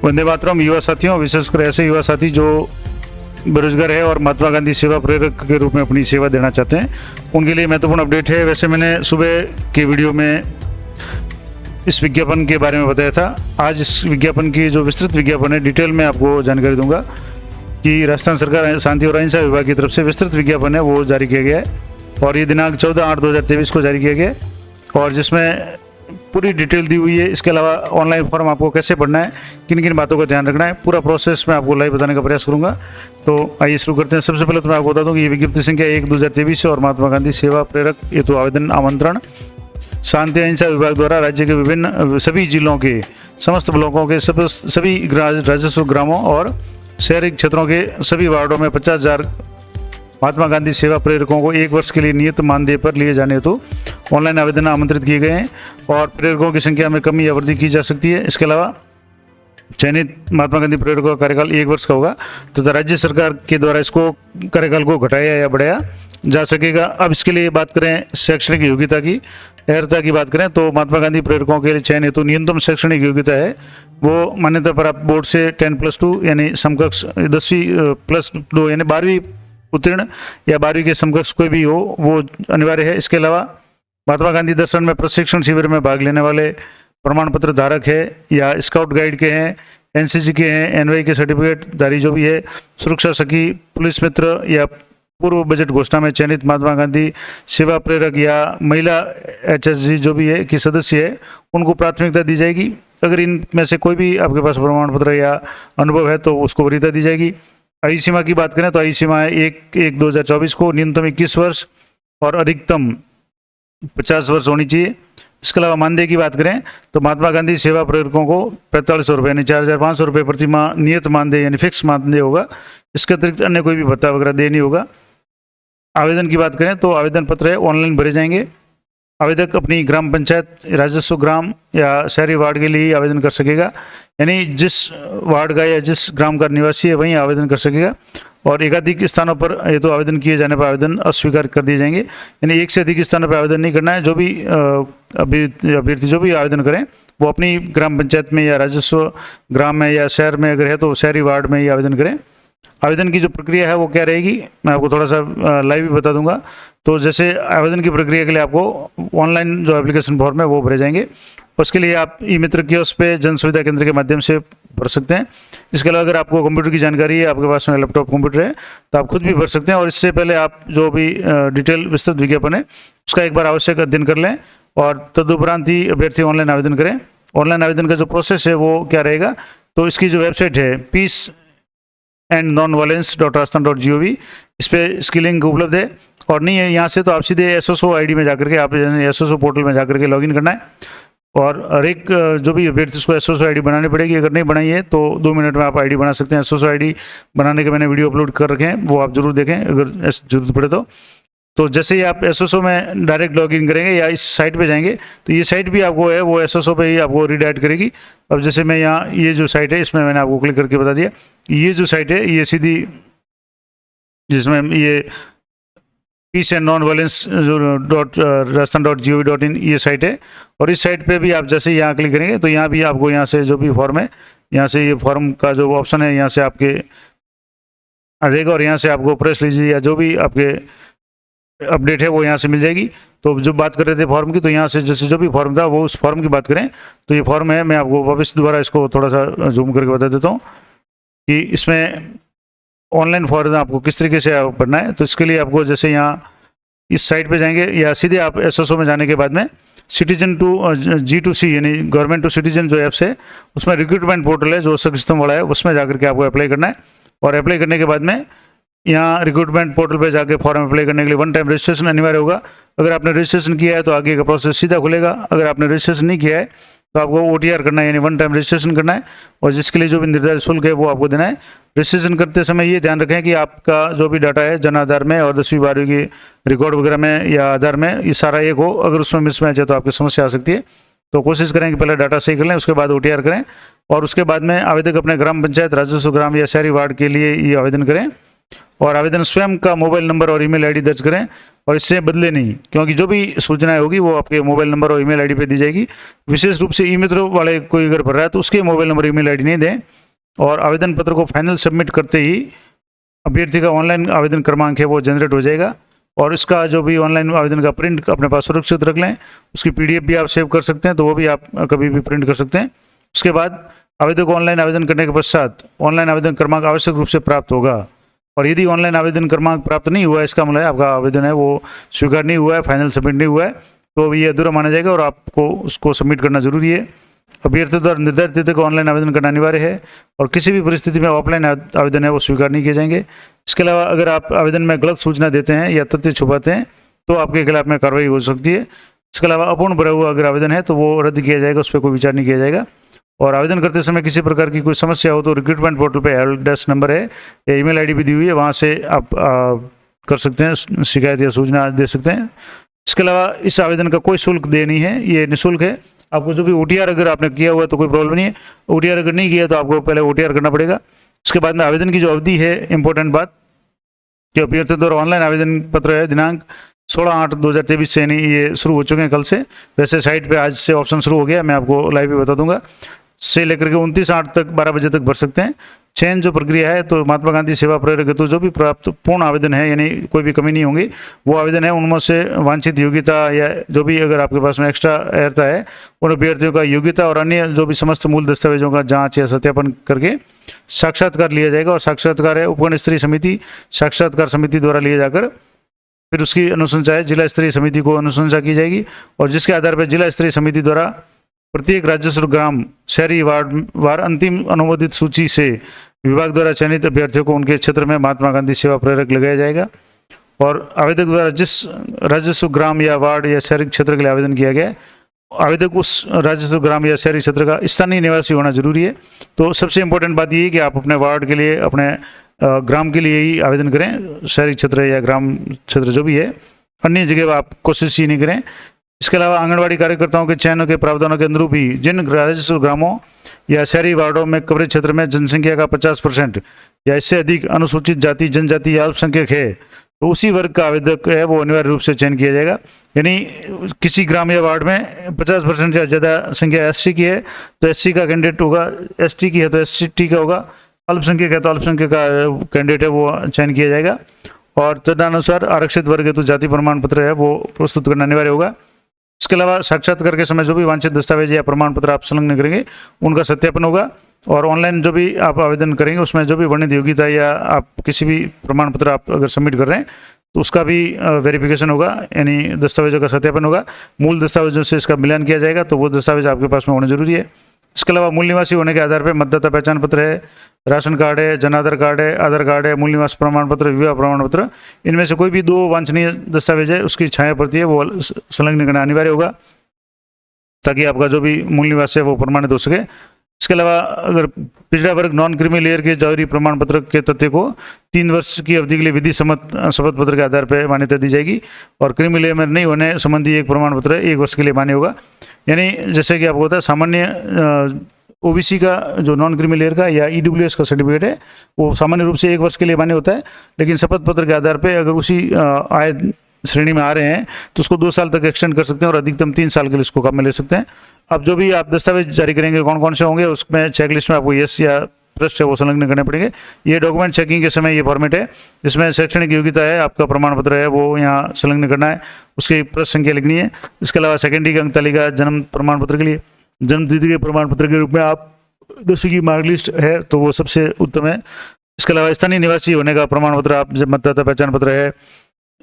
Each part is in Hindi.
वंदे मातरम। युवा साथियों, विशेषकर ऐसे युवा साथी जो बेरोजगार है और महात्मा गांधी सेवा प्रेरक के रूप में अपनी सेवा देना चाहते हैं, उनके लिए महत्वपूर्ण अपडेट है। वैसे मैंने सुबह के वीडियो में इस विज्ञापन के बारे में बताया था। आज इस विज्ञापन की जो विस्तृत विज्ञापन है, डिटेल में आपको जानकारी दूंगा कि राजस्थान सरकार शांति और अहिंसा विभाग की तरफ से विस्तृत विज्ञापन है वो जारी किया गया है और ये दिनांक 14/8/2023 को जारी किया गया है और जिसमें पूरी डिटेल दी हुई है। इसके अलावा ऑनलाइन फॉर्म आपको कैसे भरना है, किन किन बातों का ध्यान रखना है, पूरा प्रोसेस मैं आपको लाइव बताने का प्रयास करूंगा। तो आइए शुरू करते हैं। सबसे पहले तो मैं आपको बता दूं कि ये विज्ञप्ति संख्या 1/2023 और महात्मा गांधी सेवा प्रेरक हेतु आवेदन आमंत्रण शांति अहिंसा विभाग द्वारा राज्य के विभिन्न सभी जिलों के समस्त ब्लॉकों के सभी राजस्व ग्रामों और शहरी क्षेत्रों के सभी वार्डों में 50,000 महात्मा गांधी सेवा प्रेरकों को 1 वर्ष के लिए नियत मानदेय पर लिए जाने हेतु ऑनलाइन आवेदन आमंत्रित किए गए हैं और प्रेरकों की संख्या में कमी या वृद्धि की जा सकती है। इसके अलावा चयनित महात्मा गांधी प्रेरकों का कार्यकाल 1 वर्ष का होगा, तो राज्य सरकार के द्वारा इसको कार्यकाल को घटाया या बढ़ाया जा सकेगा। अब इसके लिए बात करें शैक्षणिक योग्यता की, अर्हता की बात करें तो महात्मा गांधी प्रेरकों के लिए चयन हेतु न्यूनतम शैक्षणिक योग्यता है वो मान्यता पर आप बोर्ड से 10+2 यानी समकक्ष 10+2 यानी 12वीं उत्तीर्ण या 12वीं के समकक्ष कोई भी हो वो अनिवार्य है। इसके अलावा महात्मा गांधी दर्शन में प्रशिक्षण शिविर में भाग लेने वाले प्रमाण पत्र धारक है या स्काउट गाइड के हैं, एनसीसी के हैं, एनवाई के सर्टिफिकेट धारी जो भी है, सुरक्षा सखी, पुलिस मित्र या पूर्व बजट घोषणा में चयनित महात्मा गांधी सेवा प्रेरक या महिला एचएसजी जो भी है कि सदस्य है उनको प्राथमिकता दी जाएगी। अगर इनमें से कोई भी आपके पास प्रमाण पत्र या अनुभव है तो उसको वरीयता दी जाएगी। आयु सीमा की बात करें तो आयु सीमा है 1/1/2024 को न्यूनतम 21 वर्ष और अधिकतम 50 वर्ष होनी चाहिए। इसके अलावा मानदेय की बात करें तो महात्मा गांधी सेवा प्रेरकों को 4500 रुपये यानी 4,500 रुपये प्रति माह नियत मानदेय यानी फिक्स मानदेय होगा। इसके अतिरिक्त अन्य कोई भी भत्ता वगैरह दे नहीं होगा। आवेदन की बात करें तो आवेदन पत्र है ऑनलाइन भरे जाएंगे। आवेदक अपनी ग्राम पंचायत, राजस्व ग्राम या शहरी वार्ड के लिए आवेदन कर सकेगा, यानी जिस वार्ड का या जिस ग्राम का निवासी है वहीं आवेदन कर सकेगा और एकाधिक स्थानों पर ये तो आवेदन किए जाने पर आवेदन अस्वीकार कर दिए जाएंगे, यानी एक से अधिक स्थानों पर आवेदन नहीं करना है। जो भी अभ्यर्थी जो भी आवेदन करें वो अपनी ग्राम पंचायत में या राजस्व ग्राम में या शहर में अगर है तो शहरी वार्ड में ही आवेदन करें। आवेदन की जो प्रक्रिया है वो क्या रहेगी मैं आपको थोड़ा सा लाइव भी बता दूंगा। तो जैसे आवेदन की प्रक्रिया के लिए आपको ऑनलाइन जो एप्लीकेशन फॉर्म है वो भरे जाएंगे। उसके लिए आप ई मित्र कियोस्क पे जन सुविधा केंद्र के माध्यम से भर सकते हैं। इसके अलावा अगर आपको कंप्यूटर की जानकारी है, आपके पास में लैपटॉप कंप्यूटर है तो आप खुद भी भर सकते हैं और इससे पहले आप जो भी डिटेल विस्तृत विज्ञापन है उसका एक बार आवश्यक अध्ययन कर लें और तदुपरांत ही अभ्यर्थी ऑनलाइन आवेदन करें। ऑनलाइन आवेदन का जो प्रोसेस है वो क्या रहेगा, तो इसकी जो वेबसाइट है peaceandnonviolence.rajasthan.gov, इस पर इसकी लिंक उपलब्ध है और नहीं है यहाँ से तो आप सीधे एसएसओ आईडी में जाकर के आप एसएसओ पोर्टल में जाकर के लॉगिन करना है और हर एक जो भी अभ्यर्थी उसको एसएसओ आईडी बनानी पड़ेगी। अगर नहीं बनाई है तो 2 मिनट में आप आईडी बना सकते हैं। एसएसओ आईडी बनाने के मैंने वीडियो अपलोड कर रखे हैं, वो आप जरूर देखें अगर जरूरत पड़े तो जैसे ही आप एसएसओ में डायरेक्ट लॉगिन करेंगे या इस साइट पे जाएंगे तो ये साइट भी आपको है वो एसएसओ पे ही आपको रीडायरेक्ट करेगी। अब जैसे मैं यहाँ ये जो साइट है इसमें मैंने आपको क्लिक करके बता दिया, ये जो साइट है ये सीधी जिसमें ये peaceandnonviolence.rajasthan.gov.in ये साइट है और इस साइट पे भी आप जैसे यहाँ क्लिक करेंगे तो यहाँ भी आपको यहाँ से जो भी फॉर्म है यहाँ से ये फॉर्म का जो ऑप्शन है यहाँ से आपके आ जाएगा और यहाँ से आपको प्रेस लीजिए या जो भी आपके अपडेट है वो यहाँ से मिल जाएगी। तो जो बात कर रहे थे फॉर्म की, तो यहाँ से जैसे जो भी फॉर्म था वो उस फॉर्म की बात करें तो ये फॉर्म है, मैं आपको वापस दोबारा इसको थोड़ा सा जूम करके बता देता हूँ कि इसमें ऑनलाइन फॉर्म आपको किस तरीके से भरना है। तो इसके लिए आपको जैसे यहाँ इस साइट पे जाएंगे या सीधे आप एसएसओ में जाने के बाद में सिटीजन टू G2C यानी गवर्नमेंट टू सिटीजन जो ऐप्स है उसमें रिक्रूटमेंट पोर्टल है जो सिस्टम वाला है उसमें जाकर के आपको अप्लाई करना है और अप्लाई करने के बाद में यहाँ रिक्रूटमेंट पोर्टल पे जाके फॉर्म अप्लाई करने के लिए 1 टाइम रजिस्ट्रेशन अनिवार्य होगा। अगर आपने रजिस्ट्रेशन किया है तो आगे का प्रोसेस सीधा खुलेगा। अगर आपने रजिस्ट्रेशन नहीं किया है तो आपको OTR करना है यानी 1 टाइम रजिस्ट्रेशन करना है और जिसके लिए जो भी निर्धारित शुल्क है वो आपको देना है। रजिस्ट्रेशन करते समय ये ध्यान रखें कि आपका जो भी डाटा है जन आधार में और 10वीं 12वीं की रिकॉर्ड वगैरह में या आधार में ये सारा एक हो। अगर उसमें मिसमैच है तो आपकी समस्या आ सकती है। तो कोशिश करें कि पहले डाटा सही कर लें, उसके बाद OTR करें और उसके बाद में आवेदक अपने ग्राम पंचायत, राजस्व ग्राम या शहरी वार्ड के लिए ये आवेदन करें और आवेदन स्वयं का मोबाइल नंबर और ईमेल आईडी दर्ज करें और इससे बदले नहीं, क्योंकि जो भी सूचनाएं होगी वो आपके मोबाइल नंबर और ईमेल आईडी पे दी जाएगी। विशेष रूप से ई मित्र वाले कोई अगर भर रहा है तो उसके मोबाइल नंबर ईमेल आईडी नहीं दें। और आवेदन पत्र को फाइनल सबमिट करते ही अभ्यर्थी का ऑनलाइन आवेदन क्रमांक है वो जनरेट हो जाएगा और इसका जो भी ऑनलाइन आवेदन का प्रिंट अपने पास सुरक्षित रख लें। उसकी PDF भी आप सेव कर सकते हैं, तो वो भी आप कभी भी प्रिंट कर सकते हैं। उसके बाद आवेदक को ऑनलाइन आवेदन करने के पश्चात ऑनलाइन आवेदन क्रमांक आवश्यक रूप से प्राप्त होगा और यदि ऑनलाइन आवेदन क्रमांक प्राप्त नहीं हुआ है, इसका मतलब है आपका आवेदन है वो स्वीकार नहीं हुआ है, फाइनल सबमिट नहीं हुआ है, तो ये अधूरा माना जाएगा और आपको उसको सबमिट करना जरूरी है। अभ्यर्थी द्वारा निर्धारित तिथि को ऑनलाइन आवेदन करना अनिवार्य है और किसी भी परिस्थिति में ऑफलाइन आवेदन है वो स्वीकार नहीं किए जाएंगे। इसके अलावा अगर आप आवेदन में गलत सूचना देते हैं या तथ्य छुपाते हैं तो आपके खिलाफ में कार्रवाई हो सकती है। इसके अलावा अपूर्ण भरा हुआ अगर आवेदन है तो वो रद्द किया जाएगा, उस पर कोई विचार नहीं किया जाएगा। और आवेदन करते समय किसी प्रकार की कोई समस्या हो तो रिक्रूटमेंट पोर्टल पे हेल्प नंबर है या ईमेल आईडी भी दी हुई है, वहाँ से आप कर सकते हैं, शिकायत या सूचना दे सकते हैं। इसके अलावा इस आवेदन का कोई शुल्क देनी है, ये निःशुल्क है। आपको जो भी OTR अगर आपने किया हुआ है तो कोई प्रॉब्लम नहीं है, OTR अगर नहीं किया तो आपको पहले OTR करना पड़ेगा। उसके बाद में आवेदन की जो अवधि है, इंपॉर्टेंट बात कि अभ्यर्थी द्वारा ऑनलाइन आवेदन पत्र है दिनांक 16/8/2023 से यानी ये शुरू हो चुके हैं कल से। वैसे साइट पे आज से ऑप्शन शुरू हो गया, मैं आपको लाइव भी बता दूंगा। से लेकर के 29/8 तक 12 बजे तक भर सकते हैं। चयन जो प्रक्रिया है तो महात्मा गांधी सेवा प्रेरक हेतु जो भी प्राप्त पूर्ण आवेदन है यानी कोई भी कमी नहीं होंगी, वो आवेदन है उनमें से वांछित योग्यता या जो भी अगर आपके पास में एक्स्ट्रा रहता है उन अभ्यर्थियों का योग्यता और अन्य जो भी समस्त मूल दस्तावेजों का जांच या सत्यापन करके साक्षात्कार लिया जाएगा। और साक्षात्कार है उपगण स्तरीय समिति साक्षात्कार समिति द्वारा लिया जाकर फिर उसकी अनुशंसा है जिला स्तरीय समिति को अनुशंसा की जाएगी और जिसके आधार पर जिला स्तरीय समिति द्वारा प्रत्येक राजस्व ग्राम शहरी वार्ड अंतिम अनुमोदित सूची से विभाग द्वारा चयनित अभ्यर्थियों को उनके क्षेत्र में महात्मा गांधी सेवा प्रेरक लगाया जाएगा। और आवेदक द्वारा जिस राजस्व ग्राम या वार्ड या शहरी क्षेत्र के लिए आवेदन किया गया है, आवेदक उस राजस्व ग्राम या शहरी क्षेत्र का स्थानीय निवासी होना जरूरी है। तो सबसे इंपॉर्टेंट बात ये है कि आप अपने वार्ड के लिए, अपने ग्राम के लिए ही आवेदन करें, शहरी क्षेत्र या ग्राम क्षेत्र जो भी है, अन्य जगह आप कोशिश ही नहीं करें। इसके अलावा आंगनबाड़ी कार्यकर्ताओं के चयन के प्रावधानों के अनुरूप ही जिन राजस्व ग्रामों या शहरी वार्डों में कवरेज क्षेत्र में जनसंख्या का 50% या इससे अधिक अनुसूचित जाति जनजाति या अल्पसंख्यक है तो उसी वर्ग का आवेदक है वो अनिवार्य रूप से चयन किया जाएगा। यानी किसी ग्राम या वार्ड में 50% या ज़्यादा संख्या SC की है तो SC का कैंडिडेट होगा, ST की है तो ST का होगा, अल्पसंख्यक है तो अल्पसंख्यक का कैंडिडेट है वो चयन किया जाएगा। और तदनुसार आरक्षित वर्ग है तो जाति प्रमाण पत्र है वो प्रस्तुत करना अनिवार्य होगा। इसके अलावा साक्षात्कार के समय जो भी वांछित दस्तावेज या प्रमाण पत्र आप संलग्न करेंगे उनका सत्यापन होगा और ऑनलाइन जो भी आप आवेदन करेंगे उसमें जो भी वर्णित योग्यता या आप किसी भी प्रमाण पत्र आप अगर सबमिट कर रहे हैं तो उसका भी वेरिफिकेशन होगा, यानी दस्तावेजों का सत्यापन होगा। मूल दस्तावेजों से इसका मिलान किया जाएगा तो वो दस्तावेज आपके पास में होना जरूरी है। इसके अलावा मूल निवासी होने के आधार पर मतदाता पहचान पत्र है, राशन कार्ड है, जन आधार कार्ड है, आधार कार्ड है, मूल निवास प्रमाण पत्र, विवाह प्रमाण पत्र, इनमें से कोई भी 2 वांछनीय दस्तावेज है उसकी छाया प्रति है वो संलग्न करना अनिवार्य होगा ताकि आपका जो भी मूल निवास है वो प्रमाणित हो सके। इसके अलावा अगर पिछड़ा वर्ग नॉन क्रीमी लेयर के जारी प्रमाण पत्र के तथ्य को 3 वर्ष की अवधि के लिए विधि सम्मत शपथ पत्र के आधार पर मान्यता दी जाएगी और क्रीमी लेयर में नहीं होने संबंधी एक प्रमाण पत्र 1 वर्ष के लिए मान्य होगा। यानी जैसे कि आपको पता है सामान्य OBC का जो नॉन क्रीमी लेयर का या EWS का सर्टिफिकेट है वो सामान्य रूप से 1 वर्ष के लिए मान्य होता है, लेकिन शपथ पत्र के आधार पे अगर उसी आय श्रेणी में आ रहे हैं तो उसको 2 साल तक एक्सटेंड कर सकते हैं और अधिकतम 3 साल के लिए इसको काम में ले सकते हैं। अब जो भी आप दस्तावेज जारी करेंगे कौन कौन से होंगे उसमें चेकलिस्ट में आपको यस या ट्रस्ट है वो संलग्न करने पड़ेंगे। ये डॉक्यूमेंट चेकिंग के समय ये फॉर्मेट है, इसमें शैक्षणिक योग्यता है, आपका प्रमाण पत्र है वो यहाँ संलग्न करना है, उसकी प्रश्न संख्या लिखनी है। इसके अलावा सेकेंडरी की अंक तालिका जन्म प्रमाण पत्र के लिए जन्म तिथि के प्रमाण पत्र के रूप में आप 10वीं की मार्कलिस्ट है तो वो सबसे उत्तम है। इसके अलावा स्थानीय निवासी होने का प्रमाण पत्र, आप जब मतदाता पहचान पत्र है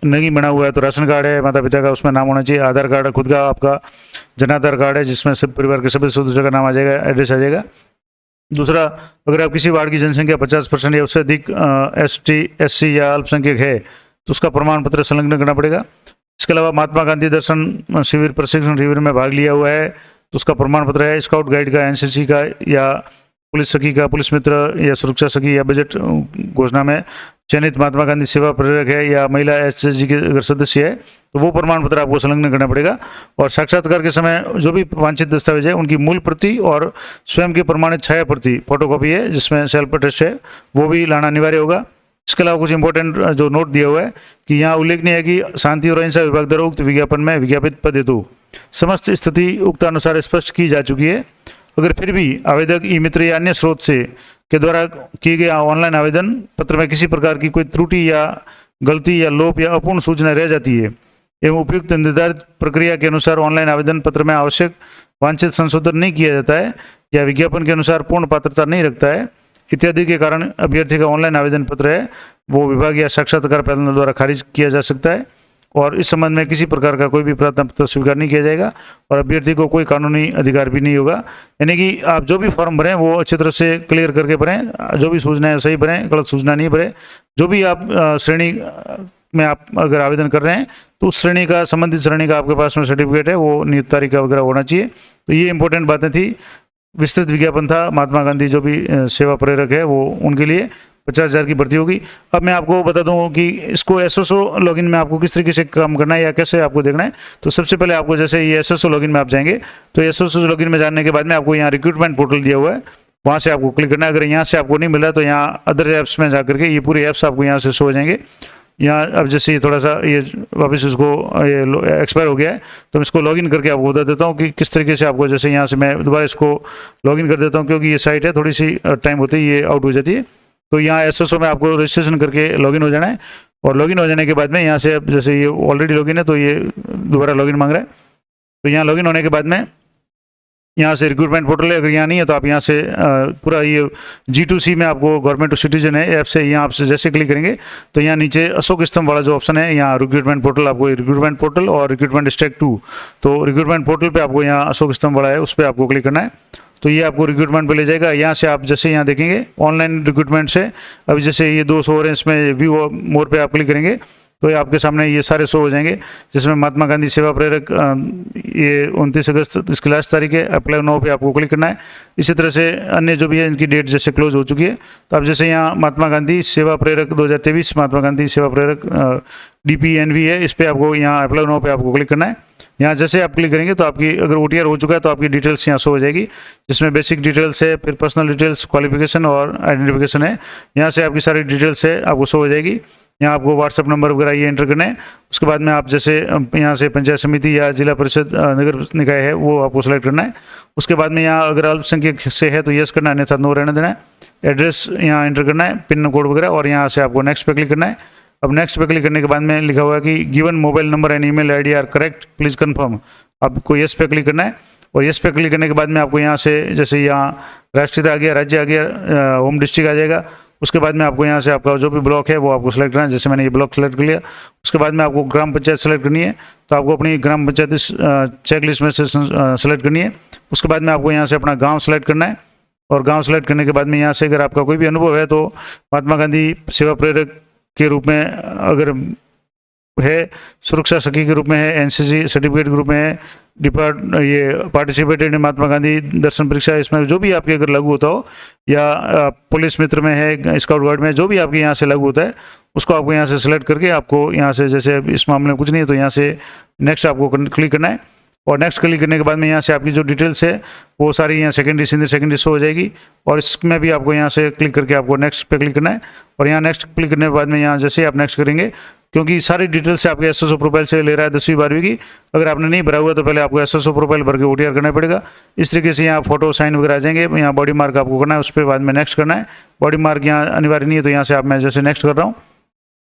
नहीं बना हुआ है तो राशन कार्ड है माता पिता का उसमें नाम होना चाहिए, आधार कार्ड खुद का आपका जनाधार कार्ड है जिसमें सब परिवार के सभी सदस्यों का नाम आ जाएगा, एड्रेस आ जाएगा। दूसरा, अगर आप किसी वार्ड की जनसंख्या 50% या उससे अधिक ST SC या अल्पसंख्यक है तो उसका प्रमाण पत्र संलग्न करना पड़ेगा। इसके अलावा महात्मा गांधी दर्शन शिविर प्रशिक्षण शिविर में भाग लिया हुआ है तो उसका प्रमाण पत्र है, स्काउट गाइड का, NCC का या पुलिस सखी का, पुलिस मित्र या सुरक्षा सखी या बजट घोषणा में चयनित महात्मा गांधी सेवा प्रेरक है या महिला HSG के अगर सदस्य है तो वो प्रमाण पत्र आपको संलग्न करना पड़ेगा। और साक्षात्कार के समय जो भी वांछित दस्तावेज है उनकी मूल प्रति और स्वयं की प्रमाणित छाया प्रति फोटोकॉपी है जिसमें सेल्फ अटेस्ट है वो भी लाना अनिवार्य होगा। इसके अलावा कुछ इंपॉर्टेंट जो नोट दिया हुआ है कि यहाँ उल्लेखनीय है कि शांति और अहिंसा विभाग द्वारा उक्त विज्ञापन में विज्ञापित पद हेतु समस्त स्थिति उक्त अनुसार स्पष्ट की जा चुकी है। अगर फिर भी आवेदक ई मित्र या अन्य स्रोत से के द्वारा किए गए ऑनलाइन आवेदन पत्र में किसी प्रकार की कोई त्रुटि या गलती या लोप या अपूर्ण सूचना रह जाती है एवं उपयुक्त निर्धारित प्रक्रिया के अनुसार ऑनलाइन आवेदन पत्र में आवश्यक वांछित संशोधन नहीं किया जाता है या विज्ञापन के अनुसार पूर्ण पात्रता नहीं रखता है इत्यादि के कारण अभ्यर्थी का ऑनलाइन आवेदन पत्र है वो विभाग या साक्षात्कार पैनल द्वारा खारिज किया जा सकता है और इस संबंध में किसी प्रकार का कोई भी प्रार्थना पत्र स्वीकार नहीं किया जाएगा और अभ्यर्थी को कोई कानूनी अधिकार भी नहीं होगा। यानी कि आप जो भी फॉर्म भरें वो अच्छी तरह से क्लियर करके भरें, जो भी सूचनाएं सही भरें, गलत सूचना नहीं भरें। जो भी आप श्रेणी में आप अगर आवेदन कर रहे हैं तो उस श्रेणी का, संबंधित श्रेणी का आपके पास में सर्टिफिकेट है, वो नियुक्त तारीख का वगैरह होना चाहिए। तो ये इंपॉर्टेंट बातें थी। विस्तृत विज्ञापन था महात्मा गांधी जो भी सेवा प्रेरक है वो उनके लिए 50,000 की भर्ती होगी। अब मैं आपको बता दूं कि इसको एसएसओ लॉगिन में आपको किस तरीके से काम करना है या कैसे आपको देखना है। तो सबसे पहले आपको जैसे ये एसएसओ लॉगिन में आप जाएंगे तो एसएसओ लॉगिन में जाने के बाद में आपको यहाँ रिक्रूटमेंट पोर्टल दिया हुआ है, वहाँ से आपको क्लिक करना है। अगर यहाँ से आपको नहीं मिला तो यहाँ अदर ऐप्स में जा करके ये पूरे ऐप्स आपको यहाँ से शो हो जाएंगे। यहाँ अब जैसे ये थोड़ा सा ये वापस इसको ये एक्सपायर हो गया है तो मैं इसको लॉगिन करके आपको बता देता हूँ कि किस तरीके से आपको, जैसे यहाँ से मैं दोबारा इसको लॉगिन कर देता हूँ क्योंकि ये साइट है थोड़ी सी टाइम होते ही ये आउट हो जाती है। तो यहाँ एसएसओ में आपको रजिस्ट्रेशन करके लॉगिन हो जाना है और लॉगिन हो जाने के बाद में यहाँ से अब जैसे ये ऑलरेडी लॉगिन है तो ये दोबारा लॉगिन मांग रहा है। तो यहाँ लॉगिन होने के बाद में यहाँ से रिक्रूटमेंट पोर्टल है, अगर यहाँ नहीं है तो आप यहाँ से पूरा ये G2C में आपको गवर्नमेंट टू सिटीजन है ऐप से यहाँ आपसे जैसे क्लिक करेंगे तो यहाँ नीचे अशोक स्तंभ वाला जो ऑप्शन है यहाँ रिक्रूटमेंट पोर्टल, आपको रिक्रूटमेंट पोर्टल और रिक्रूटमेंट स्टैक 2, तो रिक्रूटमेंट पोर्टल पे आपको यहाँ अशोक स्तंभ वाला है उस पर आपको क्लिक करना है। तो ये आपको रिक्रूटमेंट पे ले जाएगा। यहाँ से आप जैसे यहाँ देखेंगे ऑनलाइन रिक्रूटमेंट से अभी जैसे ये 2 शो हो रहे हैं, इसमें व्यू मोर पे आप क्लिक करेंगे तो ये आपके सामने ये सारे शो हो जाएंगे जिसमें महात्मा गांधी सेवा प्रेरक ये 29 अगस्त इसकी लास्ट तारीख है, अप्लाई नाउ पे आपको क्लिक करना है। इसी तरह से अन्य जो भी है इनकी डेट जैसे क्लोज हो चुकी है तो आप जैसे यहाँ महात्मा गांधी सेवा प्रेरक 2023 महात्मा गांधी सेवा प्रेरक DPNV है, इस पर आपको यहाँ अप्लाई नाउ पे आपको क्लिक करना है। यहाँ जैसे आप क्लिक करेंगे तो आपकी अगर OTR हो चुका है तो आपकी डिटेल्स यहाँ शो हो जाएगी जिसमें बेसिक डिटेल्स है, फिर पर्सनल डिटेल्स, क्वालिफिकेशन और आइडेंटिफिकेशन है। यहाँ से आपकी सारी डिटेल्स है आपको शो हो जाएगी। यहाँ आपको व्हाट्सअप नंबर वगैरह ये एंटर करना है। उसके बाद में आप जैसे यहाँ से पंचायत समिति या जिला परिषद नगर निकाय है वो आपको सेलेक्ट करना है। उसके बाद में यहाँ अगर अल्पसंख्यक से है तो यस करना है, अन्यथा नो रहने देना है। एड्रेस यहाँ एंटर करना है, पिन कोड वगैरह, और यहाँ से आपको नेक्स्ट पे क्लिक करना है। अब नेक्स्ट पे क्लिक करने के बाद में लिखा हुआ है कि given mobile number and email ID are correct please confirm, आपको यस पे क्लिक करना है। और यस पे क्लिक करने के बाद में आपको यहाँ से जैसे यहाँ राष्ट्रीयता आ गया, राज्य आ गया, होम डिस्ट्रिक्ट आ जाएगा। उसके बाद में आपको यहाँ से आपका जो भी ब्लॉक है वो आपको सेलेक्ट करना है। जैसे मैंने ये ब्लॉक सेलेक्ट कर लिया। उसके बाद में आपको ग्राम पंचायत सेलेक्ट करनी है तो आपको अपनी ग्राम पंचायत इस चेक लिस्ट में से सेलेक्ट करनी है। उसके बाद में आपको यहाँ से अपना गांव सेलेक्ट करना है और गांव सेलेक्ट करने के बाद में यहाँ से अगर आपका कोई भी अनुभव है तो महात्मा गांधी सेवा प्रेरक के रूप में अगर है, सुरक्षा सखी के रूप में है, NCC सर्टिफिकेट के रूप में है, ये पार्टिसिपेटेड महात्मा गांधी दर्शन परीक्षा, इसमें जो भी आपके अगर लागू होता हो, या पुलिस मित्र में है, स्काउट गार्ड में, जो भी आपके यहाँ से लागू होता है उसको आपको यहाँ से सेलेक्ट करके आपको यहाँ से जैसे इस मामले में कुछ नहीं है तो यहाँ से नेक्स्ट आपको क्लिक करना है। और नेक्स्ट क्लिक करने के बाद में यहाँ से आपकी जो डिटेल्स है वो सारी यहाँ सेकेंडरी सीनियर सेकेंडरी शो हो जाएगी। और इसमें भी आपको यहाँ से क्लिक करके आपको नेक्स्ट पे क्लिक करना है। और यहाँ नेक्स्ट क्लिक करने के बाद में यहाँ जैसे आप नेक्स्ट करेंगे, क्योंकि सारी डिटेल्स आपके एसएसओ प्रोफाइल से ले रहा है 10वीं 12वीं की, अगर आपने नहीं भरा हुआ तो पहले आपको एसएसओ प्रोफाइल भर के OTR करना पड़ेगा। इस तरीके से यहाँ फोटो साइन वगैरह आ जाएंगे। यहाँ बॉडी मार्क आपको करना है, उस पर बाद में नेक्स्ट करना है। बॉडी मार्क यहाँ अनिवार्य नहीं है तो यहाँ से आप मैं जैसे नेक्स्ट कर रहा हूँ।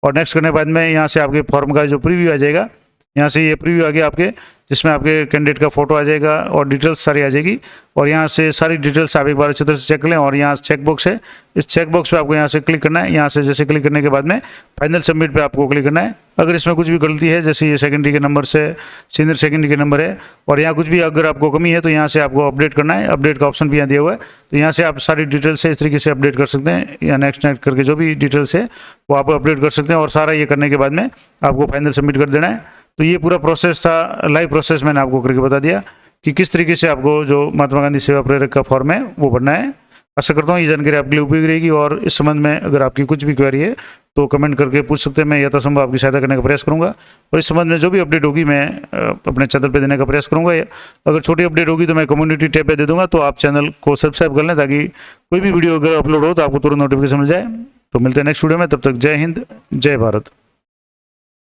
और नेक्स्ट करने के बाद में यहाँ से आपके फॉर्म का जो प्रीव्यू आ जाएगा, यहाँ से ये प्रीव्यू आ गया आपके, जिसमें आपके कैंडिडेट का फोटो आ जाएगा और डिटेल्स सारी आ जाएगी। और यहाँ से सारी डिटेल्स आप एक बार अच्छी तरह से चेक लें। और यहाँ चेक बॉक्स है, इस चेक बॉक्स पे आपको यहाँ से क्लिक करना है। यहाँ से जैसे क्लिक करने के बाद में फाइनल सबमिट पे आपको क्लिक करना है। अगर इसमें कुछ भी गलती है, जैसे ये सेकेंडरी के नंबर से सीनियर सेकेंडरी के नंबर है, और यहाँ कुछ भी अगर आपको कमी है तो यहाँ से आपको अपडेट करना है। अपडेट का ऑप्शन भी यहाँ दिया हुआ है, तो यहाँ से आप सारी डिटेल्स है इस तरीके से अपडेट कर सकते हैं। या नेक्स्ट करके जो भी डिटेल्स है वो आप अपडेट कर सकते हैं। और सारा ये करने के बाद में आपको फाइनल सबमिट कर देना है। तो ये पूरा प्रोसेस था, लाइव प्रोसेस मैंने आपको करके बता दिया कि किस तरीके से आपको जो महात्मा गांधी सेवा प्रेरक का फॉर्म है वो भरना है। आशा करता हूँ ये जानकारी आपके लिए उपयोगी रहेगी। और इस संबंध में अगर आपकी कुछ भी क्वेरी है तो कमेंट करके पूछ सकते हैं, मैं यथासंभव आपकी सहायता करने का प्रयास करूँगा। और इस संबंध में जो भी अपडेट होगी मैं अपने चैनल पे देने का प्रयास करूँगा। अगर छोटी अपडेट होगी तो मैं कम्युनिटी टैब पे दे दूँगा, तो आप चैनल को सब्सक्राइब कर लें ताकि कोई भी वीडियो अगर अपलोड हो तो आपको तुरंत नोटिफिकेशन मिल जाए। तो मिलते हैं नेक्स्ट वीडियो में, तब तक जय हिंद, जय भारत।